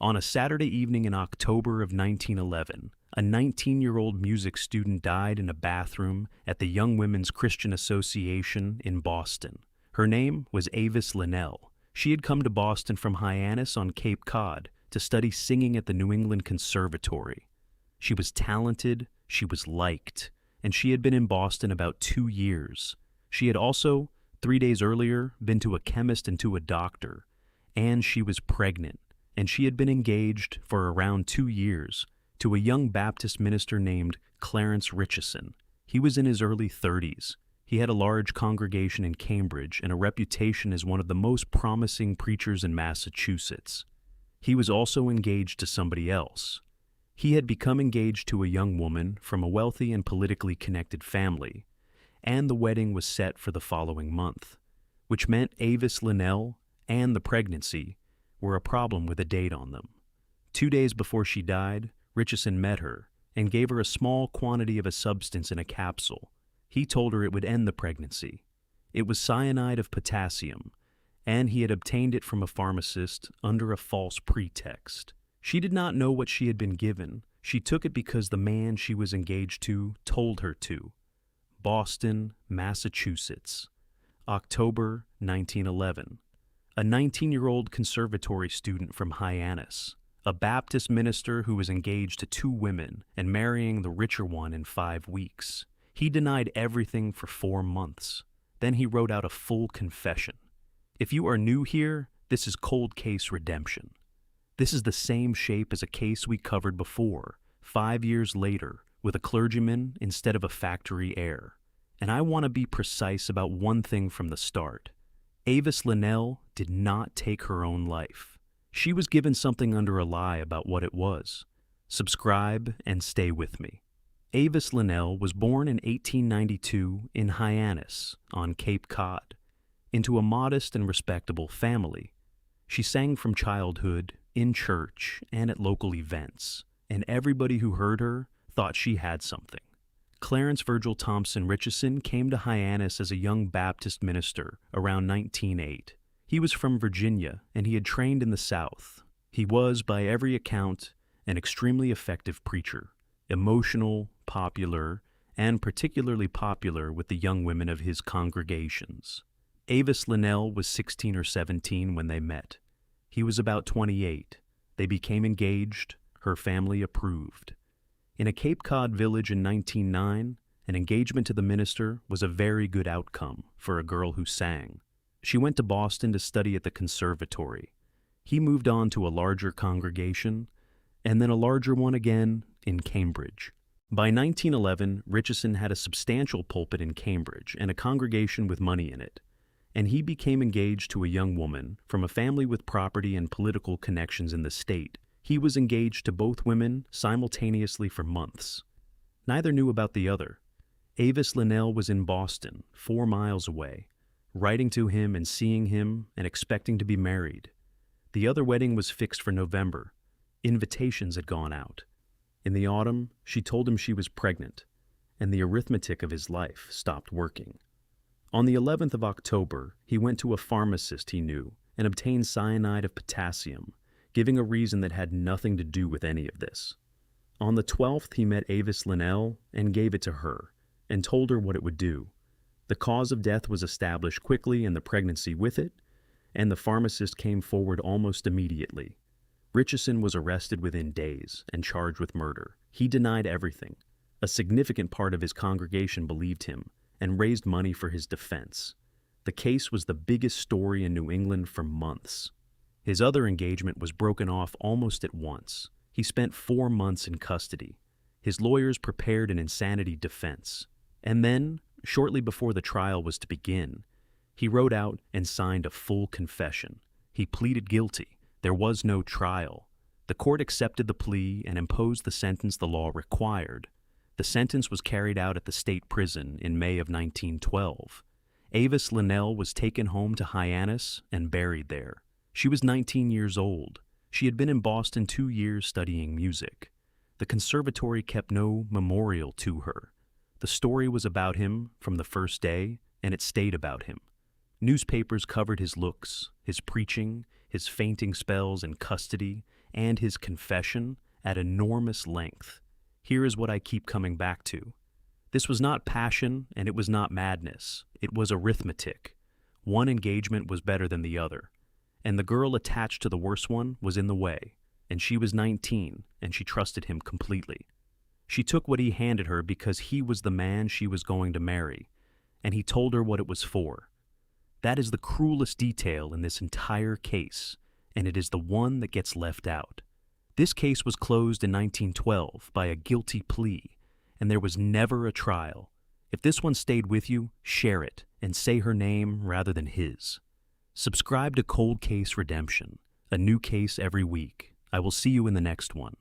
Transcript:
On a Saturday evening in October of 1911, a 19-year-old music student died in a bathroom at the Young Women's Christian Association in Boston. Her name was Avis Linnell. She had come to Boston from Hyannis on Cape Cod to study singing at the New England Conservatory. She was talented, she was liked, and she had been in Boston about 2 years. She had also, 3 days earlier, been to a chemist and to a doctor, and she was pregnant. And she had been engaged for around 2 years to a young Baptist minister named Clarence Richeson. He was in his early 30s. He had a large congregation in Cambridge and a reputation as one of the most promising preachers in Massachusetts. He was also engaged to somebody else. He had become engaged to a young woman from a wealthy and politically connected family, and the wedding was set for the following month, which meant Avis Linnell and the pregnancy were a problem with a date on them. 2 days before she died, Richeson met her and gave her a small quantity of a substance in a capsule. He told her it would end the pregnancy. It was cyanide of potassium, and he had obtained it from a pharmacist under a false pretext. She did not know what she had been given. She took it because the man she was engaged to told her to. Boston, Massachusetts, October 1911. A 19-year-old conservatory student from Hyannis, a Baptist minister who was engaged to 2 women and marrying the richer one in 5 weeks. He denied everything for 4 months. Then he wrote out a full confession. If you are new here, this is Cold Case Redemption. This is the same shape as a case we covered before, 5 years later, with a clergyman instead of a factory heir. And I want to be precise about one thing from the start. Avis Linnell did not take her own life. She was given something under a lie about what it was. Subscribe and stay with me. Avis Linnell was born in 1892 in Hyannis on Cape Cod, into a modest and respectable family. She sang from childhood, in church, and at local events, and everybody who heard her thought she had something. Clarence Virgil Thompson Richeson came to Hyannis as a young Baptist minister around 1908. He was from Virginia, and he had trained in the South. He was, by every account, an extremely effective preacher, emotional, popular, and particularly popular with the young women of his congregations. Avis Linnell was 16 or 17 when they met. He was about 28. They became engaged. Her family approved. In a Cape Cod village in 1909, an engagement to the minister was a very good outcome for a girl who sang. She went to Boston to study at the conservatory. He moved on to a larger congregation, and then a larger one again in Cambridge. By 1911, Richeson had a substantial pulpit in Cambridge and a congregation with money in it, and he became engaged to a young woman from a family with property and political connections in the state. He was engaged to both women simultaneously for months. Neither knew about the other. Avis Linnell was in Boston, 4 miles away, writing to him and seeing him and expecting to be married. The other wedding was fixed for November. Invitations had gone out. In the autumn, she told him she was pregnant, and the arithmetic of his life stopped working. On the 11th of October, he went to a pharmacist he knew and obtained cyanide of potassium, giving a reason that had nothing to do with any of this. On the 12th, he met Avis Linnell and gave it to her, and told her what it would do. The cause of death was established quickly and the pregnancy with it, and the pharmacist came forward almost immediately. Richeson was arrested within days and charged with murder. He denied everything. A significant part of his congregation believed him and raised money for his defense. The case was the biggest story in New England for months. His other engagement was broken off almost at once. He spent 4 months in custody. His lawyers prepared an insanity defense. And then, shortly before the trial was to begin, he wrote out and signed a full confession. He pleaded guilty. There was no trial. The court accepted the plea and imposed the sentence the law required. The sentence was carried out at the state prison in May of 1912. Avis Linnell was taken home to Hyannis and buried there. She was 19 years old. She had been in Boston 2 years studying music. The conservatory kept no memorial to her. The story was about him from the first day, and it stayed about him. Newspapers covered his looks, his preaching, his fainting spells in custody, and his confession at enormous length. Here is what I keep coming back to. This was not passion and it was not madness. It was arithmetic. One engagement was better than the other. And the girl attached to the worst one was in the way. And she was 19, and she trusted him completely. She took what he handed her because he was the man she was going to marry, and he told her what it was for. That is the cruelest detail in this entire case, and it is the one that gets left out. This case was closed in 1912 by a guilty plea, and there was never a trial. If this one stayed with you, share it, and say her name rather than his. Subscribe to Cold Case Redemption, a new case every week. I will see you in the next one.